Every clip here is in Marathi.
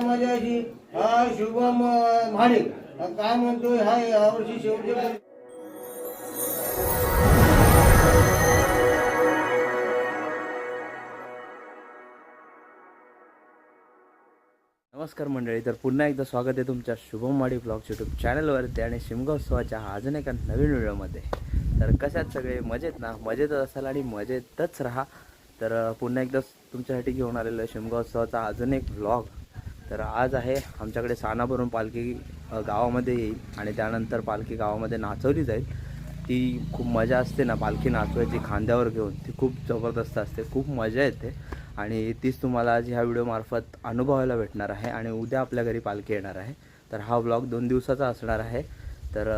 माझ्याशी हा शुभम महाडिक काय म्हणतोय हा यावर्षी शेवटचे नमस्कार मंडळी, तर पुन्हा एकदा स्वागत आहे तुमच्या शुभम माडी ब्लॉग्स यूट्यूब चॅनलवरती आणि शिमगा उत्सवाच्या अजून एका नवीन व्हिडिओमध्ये. तर कशात सगळे मजेत ना? मजेतच असाल आणि मजेतच राहा. तर पुन्हा एकदा तुमच्यासाठी घेऊन आलेलं आहे शिमगा उत्सवाचा अजून एक व्लॉग. तर आज आहे आमच्याकडे सानावरून पालखी गावामध्ये येईल आणि त्यानंतर पालखी गावामध्ये नाचवली जाईल. ती खूप मजा असते ना पालखी नाचवायची खांद्यावर घेऊन, ती खूप जबरदस्त असते, खूप मजा येते आणि तीच तुम्हाला आज ह्या व्हिडिओमार्फत अनुभवायला भेटणार आहे. आणि उद्या आपल्या घरी पालखी येणार आहे. तर हा व्लॉग 2 दिवसाचा असणार आहे. तर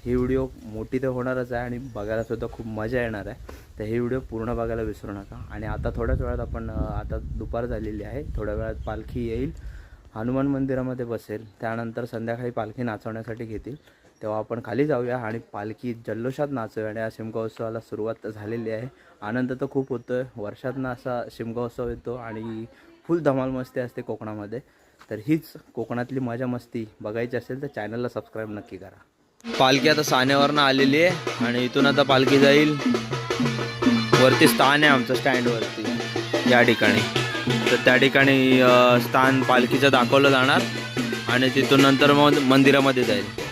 ही व्हिडिओ मोठी तर होणारच आहे आणि बघायलासुद्धा खूप मजा येणार आहे. तर ही व्हिडिओ पूर्ण बघायला विसरू नका. आणि आता थोड्याच वेळात आपण आता दुपार झालेली आहे, थोड्या वेळात पालखी येईल, हनुमान मंदिरामध्ये बसेल, त्यानंतर संध्याकाळी पालखी नाचवण्यासाठी घेतील, तेव्हा आपण खाली जाऊया आणि पालखी जल्लोषात नाचूया. आणि या शिमगा उत्सवाला सुरुवात झालेली आहे. आनंद तर खूप होतो आहे. वर्षातनं असा शिमगा उत्सव येतो आणि फुल धमाल मस्ती असते कोकणामध्ये. तर हीच कोकणातली मजा मस्ती बघायची असेल तर चॅनलला सबस्क्राईब नक्की करा. पालखी आता सानेवरनं आलेली आहे आणि इथून आता पालखी जाईल वरती. स्थान आहे आमचं स्टँडवरती या ठिकाणी. तर त्या ठिकाणी स्थान पालखीचं दाखवलं जाणार आणि तिथून नंतर मग मंदिरामध्ये जाईल.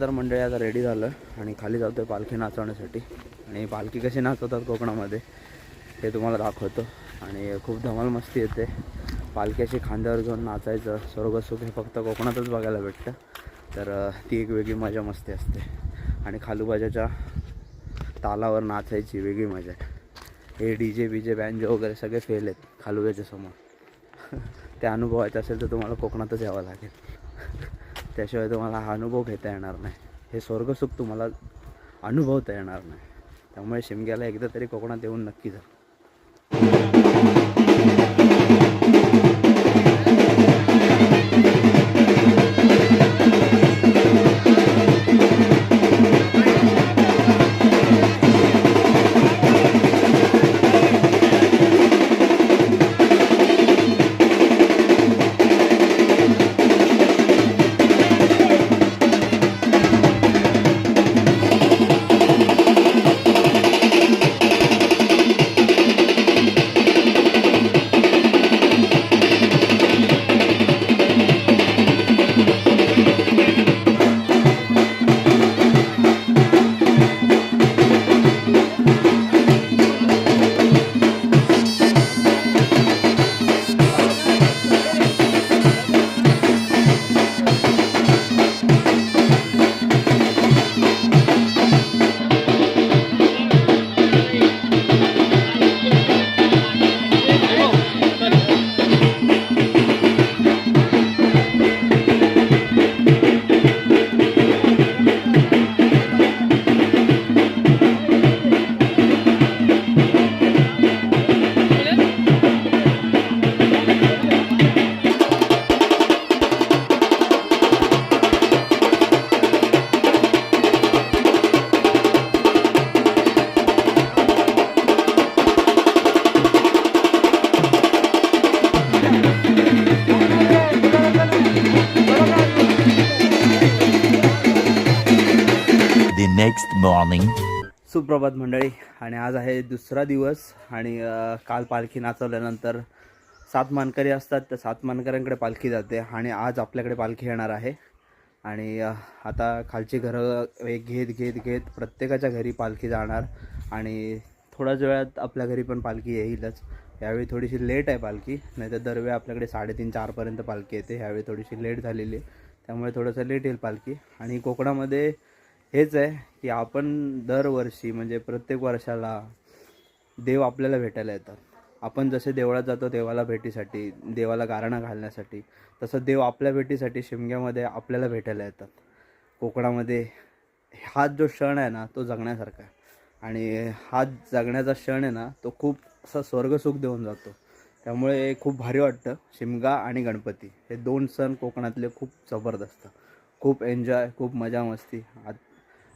तर मंडळी आता रेडी झालं आणि खाली जातो आहे पालखी नाचवण्यासाठी. आणि पालखी कशी नाचवतात कोकणामध्ये ते तुम्हाला दाखवतो. आणि खूप धमाल मस्ती येते. पालखी अशी खांद्यावर घेऊन नाचायचं स्वर्गसुख हे फक्त कोकणातच बघायला भेटतं. तर ती एक वेगळी मजा मस्ती असते. आणि खालूबाजाच्या तालावर नाचायची वेगळी मजा आहे. हे DJ बीजे बँजो वगैरे सगळे फेल आहेत खालूबाच्या समोर. ते अनुभवायचं असेल तर तुम्हाला कोकणातच यावं लागेल. त्याशिवाय तुम्हाला हा अनुभव घेता येणार नाही. हे स्वर्गसुख तुम्हाला अनुभवता येणार नाही. त्यामुळे शिमग्याला एकदा तरी कोकणात येऊन नक्की जा. Next morning. सुप्रभात मंडळी. आणि आज आहे दुसरा दिवस आणि काल पालखी नाचवल्यानंतर 7 मानकरी असतात, त्या 7 मानकऱ्यांकडे पालखी जाते आणि आज आपल्याकडे पालखी येणार आहे. आणि आता खालची घरं एक घेत प्रत्येकाच्या घरी पालखी जाणार आणि थोड्याच वेळात आपल्या घरी पण पालखी येईलच. यावेळी थोडीशी लेट आहे पालखी, नाही तर दरवेळी आपल्याकडे 3:30-4पर्यंत पालखी येते. ह्यावेळी थोडीशी लेट झालेली आहे, त्यामुळे थोडंसं लेट येईल पालखी. आणि कोकणामध्ये हेच आहे की आपण दरवर्षी म्हणजे प्रत्येक वर्षाला देव आपल्याला भेटायला येतात. आपण जसे देवळात जातो देवाला भेटीसाठी, देवाला गारणं घालण्यासाठी, तसं देव आपल्या भेटीसाठी शिमग्यामध्ये आपल्याला भेटायला येतात. कोकणामध्ये हा जो क्षण आहे ना तो जगण्यासारखा आहे. आणि हा जगण्याचा क्षण आहे ना तो खूप असा स्वर्गसुख देऊन जातो. त्यामुळे खूप भारी वाटतं. शिमगा आणि गणपती हे 2 सण कोकणातले खूप जबरदस्त, खूप एन्जॉय, खूप मजा मस्ती.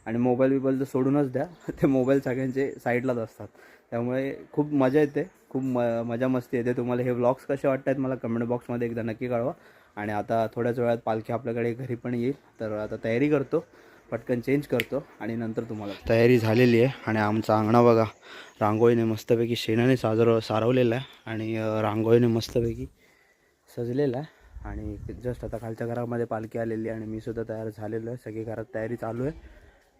आणि मोबाईल तर सोडूनच द्या, ते मोबाईल सगळ्यांचे साईडलाच असतात. त्यामुळे खूप मजा येते, खूप मजा मस्ती येते. तुम्हाला हे व्लॉग्स कसे वाटत आहेत मला कमेंट बॉक्समध्ये एकदा नक्की कळवा. आणि आता थोड्याच वेळात पालखी आपल्याकडे घरी पण येईल, तर आता तयारी करतो, पटकन चेंज करतो आणि नंतर तुम्हाला. तयारी झालेली आहे आणि आमचा अंगणा बघा रांगोळीने मस्तपैकी शेणाने सारवलेला आहे आणि रांगोळीने मस्तपैकी सजलेला आहे. आणि जस्ट आता खालच्या घरामध्ये पालखी आलेली आहे आणि मी सुद्धा तयार झालेलो आहे. सगळी घरात तयारी चालू आहे,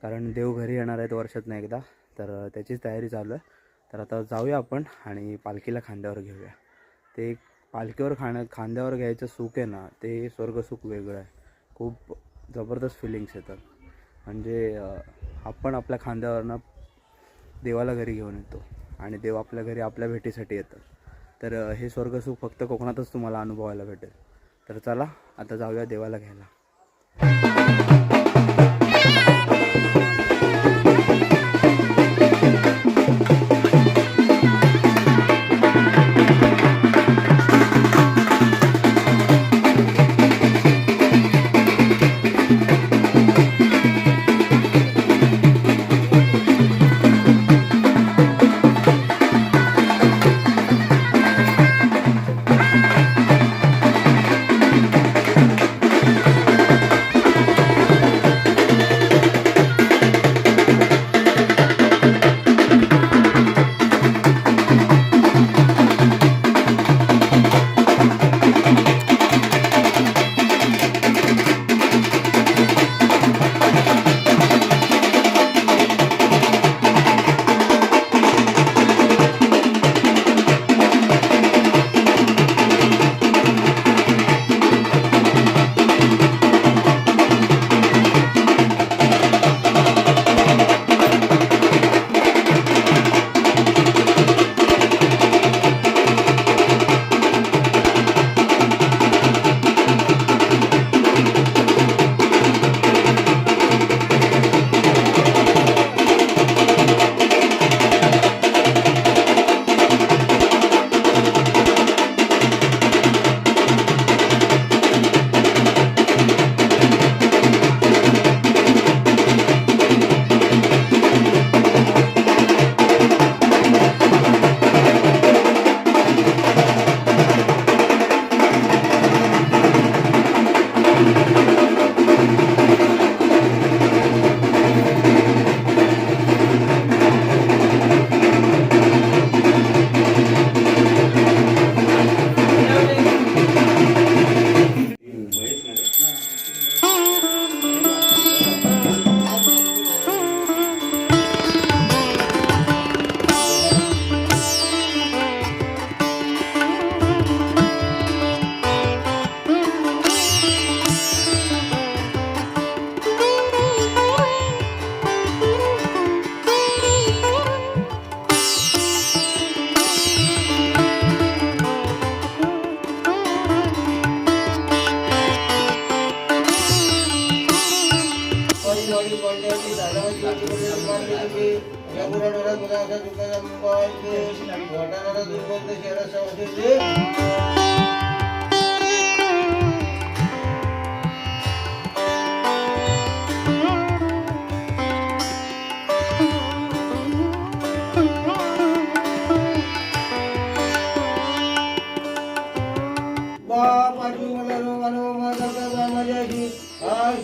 कारण देव घरी येणार आहेत वर्षातनं एकदा, तर त्याचीच तयारी चालू आहे. तर आता जाऊया आपण आणि पालखीला खांद्यावर घेऊया. ते पालखीवर खांद्यावर घ्यायचं सुख आहे ना ते स्वर्गसुख वेगळं आहे. खूप जबरदस्त फिलिंग्स येतात. म्हणजे आपण आपल्या खांद्यावरनं देवाला घरी घेऊन येतो आणि देव आपल्या घरी आपल्या भेटीसाठी येतं. तर हे स्वर्गसुख फक्त कोकणातच तुम्हाला अनुभवायला भेटेल. तर चला आता जाऊया देवाला घ्यायला.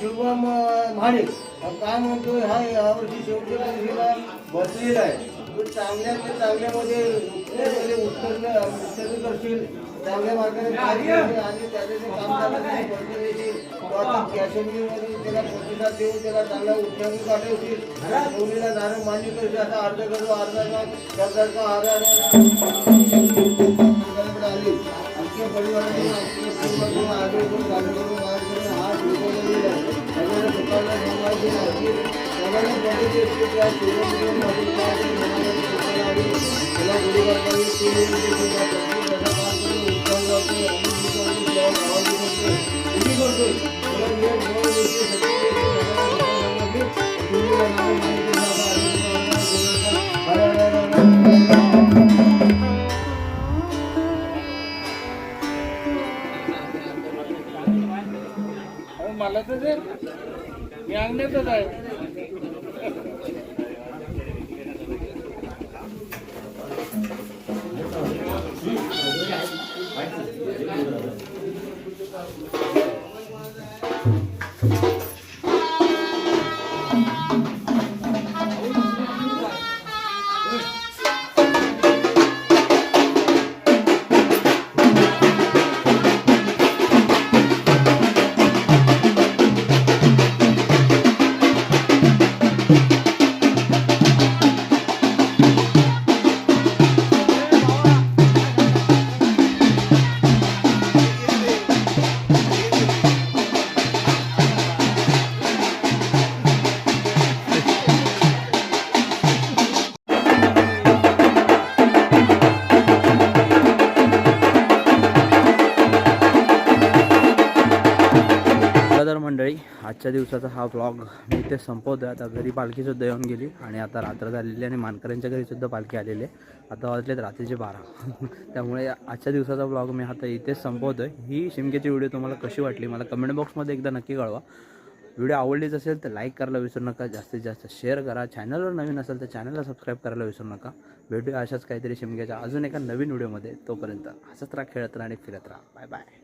शुभम महाडिक काय म्हणतोय हा यावर्षी शेवटच्या दिवशीला बसलेला आहे. तो चांगल्यामध्ये उत्तर करशील, चांगल्या मार्गाने आणि त्याचे काम गावाच्या कॅशनरीमधून त्याला प्रतिसाद देऊन त्याला चांगला उत्साह पाठवतील. दोन्हीला नारळ मान्य करते आता अर्ज करतो अर्धा शब्दाचा आली आमच्या परिवाराने आगे करून गाडी करून बाहेर करून हात उठवलेला आहे. सगळ्यांना दुकानला सांगायची नाही. सगळ्यांना बघायचे असते त्या शिवमंदिरामध्ये काय ते मनामध्ये दुकानं आली त्याला गुरुवार करून त्याचा काम करून उत्साह जातो आवाज करतोय त्याला वेळ गोष्टी मला तर ते मी अंगण्यातच आहे. तर मंडळी आजच्या दिवसाचा हा व्लॉग मी इथे संपवतो आहे. आता घरी पालखीसुद्धा येऊन गेली आणि आता रात्र झालेली आणि मानकऱ्यांच्या घरीसुद्धा पालखी आलेली आहे. आता वाजलेत रात्रीचे 12 त्यामुळे आजच्या दिवसाचा व्लॉग मी आता इथेच संपवतो आहे. ही शिमग्याची व्हिडिओ तुम्हाला कशी वाटली मला कमेंट बॉक्समध्ये एकदा नक्की कळवा. व्हिडिओ आवडलीच असेल तर लाईक करायला विसरू नका, जास्तीत जास्त शेअर करा. चॅनलवर नवीन असेल तर चॅनलला सबस्क्राईब करायला विसरू नका. भेटूया अशाच काहीतरी शिमग्याच्या अजून एका नवीन व्हिडिओमध्ये. तोपर्यंत हसत राहा, खेळत राहा आणि फिरत राहा. Bye bye.